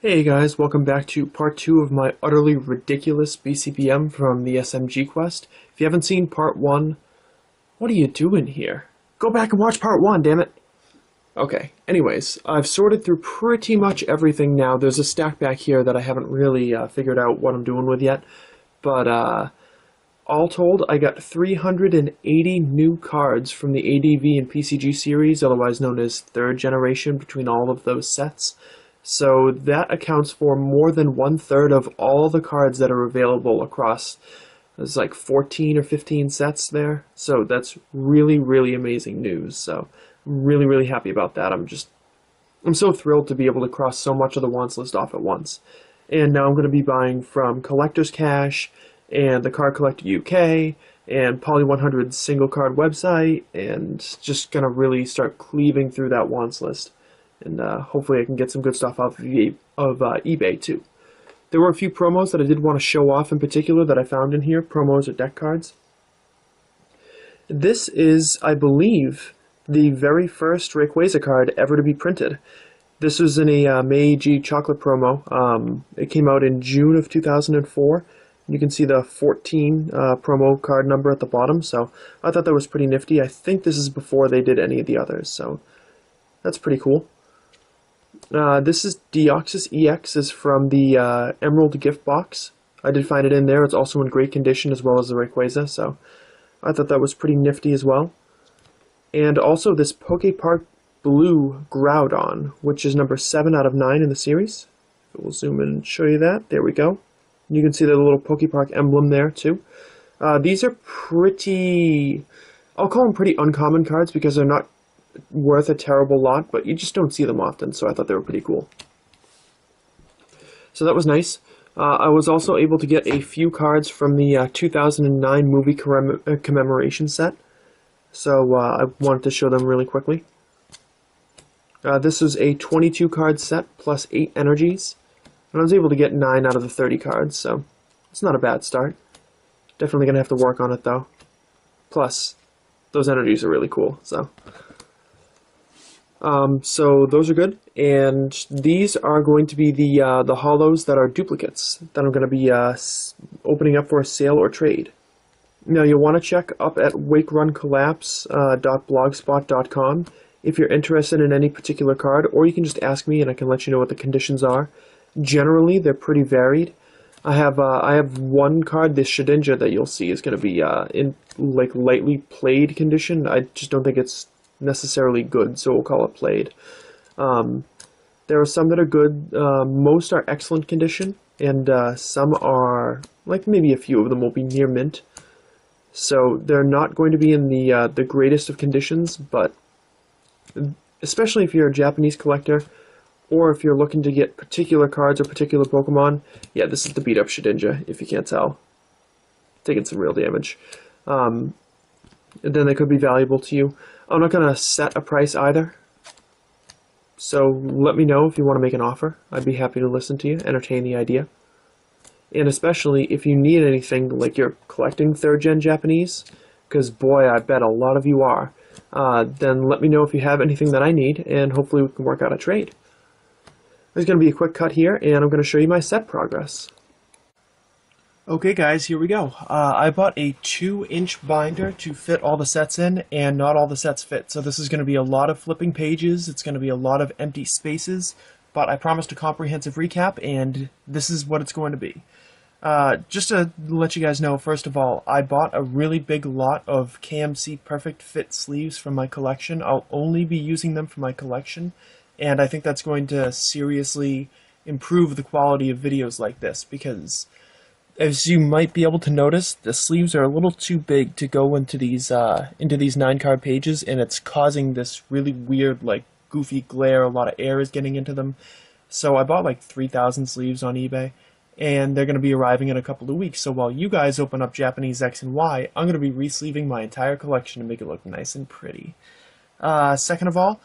Hey guys, welcome back to part 2 of my utterly ridiculous BCBM from the SMGQuest. If you haven't seen part 1, what are you doing here? Go back and watch part 1, damn it! Okay, anyways, I've sorted through pretty much everything now. There's a stack back here that I haven't really figured out what I'm doing with yet. But, all told, I got 380 new cards from the ADV and PCG series, otherwise known as 3rd generation, between all of those sets. So that accounts for more than 1/3 of all the cards that are available across. There's like 14 or 15 sets there. So that's really, really amazing news. So I'm really, really happy about that. I'm so thrilled to be able to cross so much of the wants list off at once. And now I'm going to be buying from Collector's Cash and the Card Collector UK and Poly100's single card website, and just going to really start cleaving through that wants list. And hopefully I can get some good stuff off of eBay too. There were a few promos that I did want to show off in particular that I found in here, promos or deck cards. This is, I believe, the very first Rayquaza card ever to be printed. This was in a Meiji chocolate promo. It came out in June of 2004. You can see the 14 promo card number at the bottom, so I thought that was pretty nifty. I think this is before they did any of the others, so that's pretty cool. This is Deoxys EX, is from the Emerald gift box. I did find it in there. It's also in great condition as well as the Rayquaza, so I thought that was pretty nifty as well. And also this Pokepark Blue Groudon, which is number 7 out of 9 in the series. We'll zoom in and show you that. There we go. You can see the little Pokepark emblem there too. These are pretty, I'll call them pretty uncommon cards because they're not worth a terrible lot, but you just don't see them often, so I thought they were pretty cool. So that was nice. I was also able to get a few cards from the 2009 movie commemoration set, so I wanted to show them really quickly. This is a 22 card set plus 8 energies, and I was able to get 9 out of the 30 cards, so it's not a bad start. Definitely going to have to work on it though. Plus, those energies are really cool, so... So those are good, and these are going to be the holos that are duplicates that I'm going to be opening up for a sale or trade. Now you'll want to check up at wakeruncollapse.blogspot.com if you're interested in any particular card, or you can just ask me and I can let you know what the conditions are. Generally, they're pretty varied. I have one card, this Shedinja, that you'll see is going to be in like lightly played condition. I just don't think it's necessarily good, so we'll call it played. There are some that are good. Most are excellent condition, and some are, like maybe a few of them will be near mint. So they're not going to be in the greatest of conditions, but especially if you're a Japanese collector, or if you're looking to get particular cards or particular Pokemon, yeah, this is the beat up Shedinja, if you can't tell. Taking some real damage. And then they could be valuable to you. I'm not going to set a price either, so let me know if you want to make an offer. I'd be happy to listen to you, entertain the idea. And especially if you need anything, like you're collecting 3rd gen Japanese, because boy, I bet a lot of you are, then let me know if you have anything that I need, and hopefully we can work out a trade. There's going to be a quick cut here, and I'm going to show you my set progress. Okay guys, here we go. I bought a 2-inch binder to fit all the sets in, and not all the sets fit. So this is going to be a lot of flipping pages, it's going to be a lot of empty spaces, but I promised a comprehensive recap, and this is what it's going to be. Just to let you guys know, first of all, I bought a really big lot of KMC Perfect Fit sleeves from my collection. I'll only be using them for my collection, and I think that's going to seriously improve the quality of videos like this, because as you might be able to notice, the sleeves are a little too big to go into these 9-card pages, and it's causing this really weird, like, goofy glare. A lot of air is getting into them. So I bought like 3,000 sleeves on eBay, and they're going to be arriving in a couple of weeks. So while you guys open up Japanese X and Y, I'm going to be re-sleeving my entire collection to make it look nice and pretty. Second of all,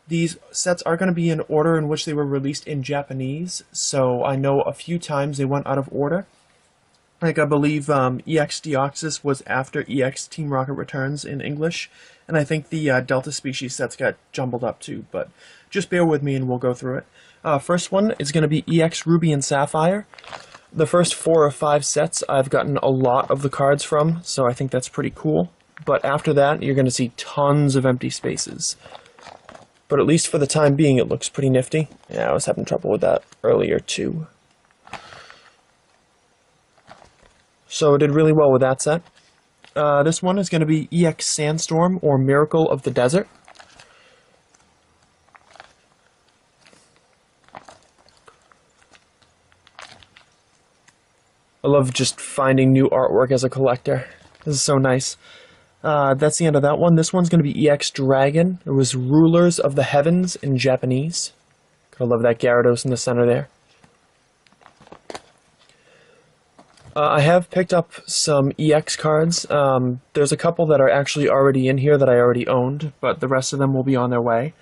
these sets are going to be in order in which they were released in Japanese, so I know a few times they went out of order. Like, I believe EX Deoxys was after EX Team Rocket Returns in English, and I think the Delta Species sets got jumbled up too, but just bear with me and we'll go through it. First one is going to be EX Ruby and Sapphire. The first 4 or 5 sets I've gotten a lot of the cards from, so I think that's pretty cool. But after that, you're going to see tons of empty spaces. But at least for the time being, it looks pretty nifty. Yeah, I was having trouble with that earlier, too. So I did really well with that set. This one is going to be EX Sandstorm, or Miracle of the Desert. I love just finding new artwork as a collector. This is so nice. That's the end of that one. This one's going to be EX Dragon. It was Rulers of the Heavens in Japanese. I love that Gyarados in the center there. I have picked up some EX cards. There's a couple that are actually already in here that I already owned, but the rest of them will be on their way.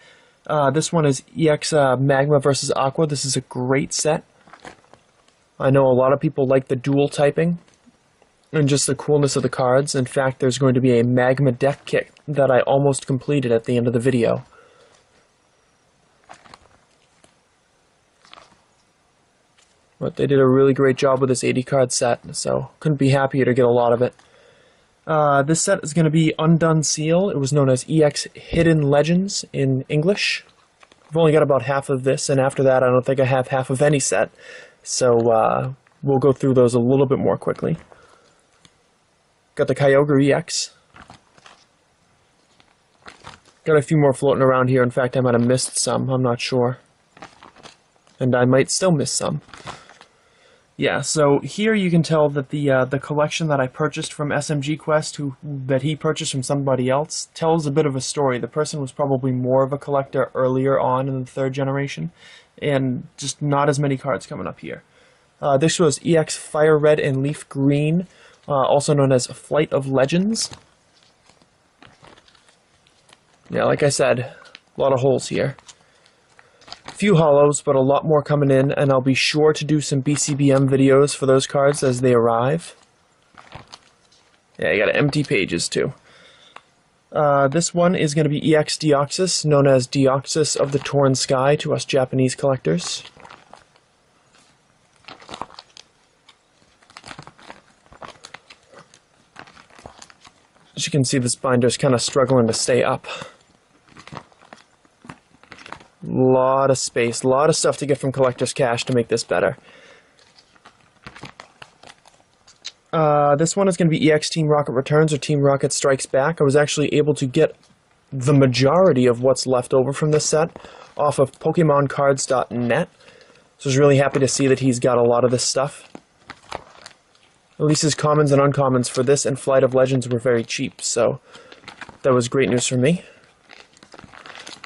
This one is EX Magma vs. Aqua. This is a great set. I know a lot of people like the dual typing and just the coolness of the cards. In fact, there's going to be a Magma deck kit that I almost completed at the end of the video. But they did a really great job with this 80 card set, so couldn't be happier to get a lot of it. This set is going to be Undone Seal. It was known as EX Hidden Legends in English. I've only got about half of this, and after that I don't think I have half of any set. So we'll go through those a little bit more quickly. Got the Kyogre EX. Got a few more floating around here. In fact, I might have missed some. I'm not sure. And I might still miss some. Yeah, so here you can tell that the collection that I purchased from SMGQuest, that he purchased from somebody else, tells a bit of a story. The person was probably more of a collector earlier on in the 3rd generation, and just not as many cards coming up here. This was EX Fire Red and Leaf Green, also known as Flight of Legends. Yeah, like I said, a lot of holes here. Few hollows, but a lot more coming in, and I'll be sure to do some BCBM videos for those cards as they arrive. Yeah, you got empty pages too. This one is going to be EX Deoxys, known as Deoxys of the Torn Sky to us Japanese collectors. As you can see, this binder's kind of struggling to stay up. Lot of space, a lot of stuff to get from Collector's Cash to make this better. This one is going to be EX Team Rocket Returns or Team Rocket Strikes Back. I was actually able to get the majority of what's left over from this set off of PokemonCards.net. So I was really happy to see that he's got a lot of this stuff. At least his commons and uncommons for this and Flight of Legends were very cheap, so that was great news for me.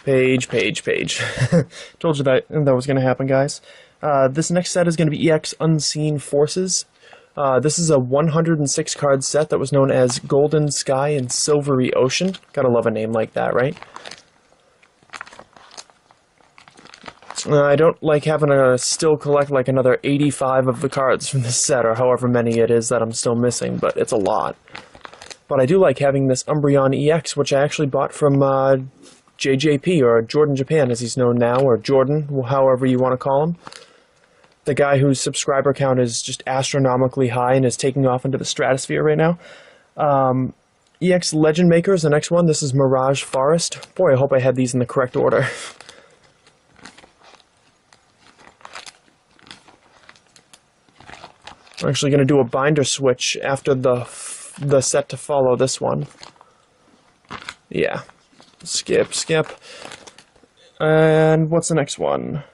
Page. Told you that was going to happen, guys. This next set is going to be EX Unseen Forces. This is a 106 card set that was known as Golden Sky and Silvery Ocean. Gotta love a name like that, right? I don't like having to still collect like another 85 of the cards from this set, or however many it is that I'm still missing, but it's a lot. But I do like having this Umbreon EX, which I actually bought from JJP, or Jordan Japan as he's known now, or Jordan, however you want to call him. The guy whose subscriber count is just astronomically high and is taking off into the stratosphere right now. EX Legend Maker is the next one. This is Mirage Forest. Boy, I hope I had these in the correct order. I'm actually going to do a binder switch after the set to follow this one. Yeah. Skip. And what's the next one?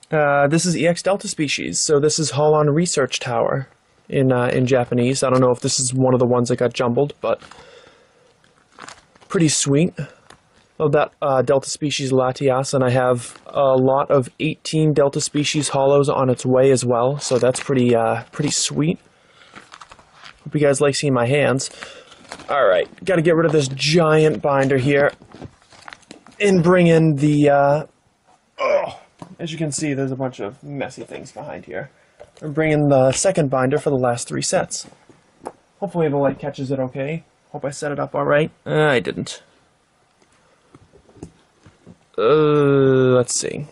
This is EX Delta Species. So this is Holon Research Tower in Japanese. I don't know if this is one of the ones that got jumbled, but pretty sweet. Oh, that Delta Species Latias, and I have a lot of 18 Delta Species hollows on its way as well, so that's pretty sweet. Hope you guys like seeing my hands. Alright, gotta get rid of this giant binder here and bring in the, as you can see, there's a bunch of messy things behind here. And bring in the second binder for the last 3 sets. Hopefully the light catches it okay. Hope I set it up alright. I didn't. Let's see.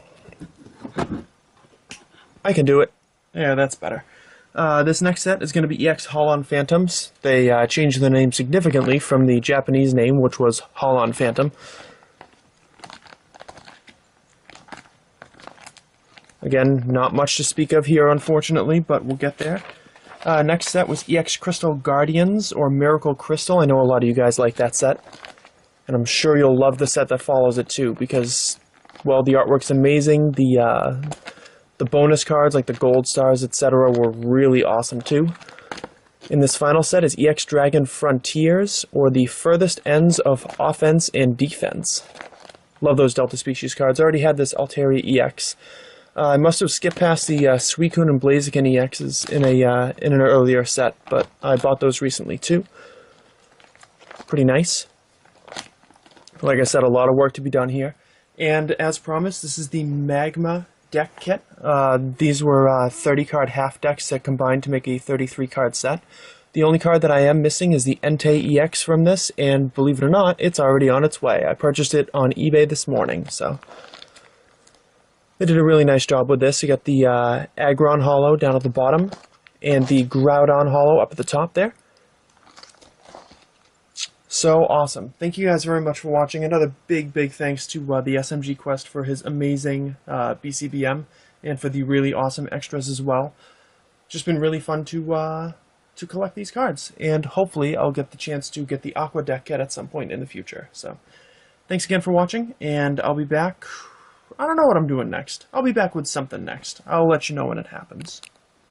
I can do it. Yeah, that's better. This next set is going to be EX Holon Phantoms. They changed the name significantly from the Japanese name, which was Holon Phantom. Again, not much to speak of here, unfortunately, but we'll get there. Next set was EX Crystal Guardians, or Miracle Crystal. I know a lot of you guys like that set, and I'm sure you'll love the set that follows it too, because, well, the artwork's amazing. The bonus cards, like the gold stars, etc., were really awesome too. In this final set is EX Dragon Frontiers, or the Furthest Ends of Offense and Defense. Love those Delta Species cards. I already had this Altaria EX. I must have skipped past the Suicune and Blaziken EXs in an earlier set, but I bought those recently too. Pretty nice. Like I said, a lot of work to be done here. And as promised, this is the Magma deck kit. These were 30-card half decks that combined to make a 33-card set. The only card that I am missing is the Entei EX from this, and believe it or not, it's already on its way. I purchased it on eBay this morning, so they did a really nice job with this. You got the Aggron Hollow down at the bottom, and the Groudon Hollow up at the top there. So awesome. Thank you guys very much for watching. Another big thanks to the TheSMGQuest for his amazing BCBM, and for the really awesome extras as well. Just been really fun to collect these cards, and hopefully I'll get the chance to get the Aqua deck kit at some point in the future. So thanks again for watching, and I'll be back. I don't know what I'm doing next. I'll be back with something next. I'll let you know when it happens.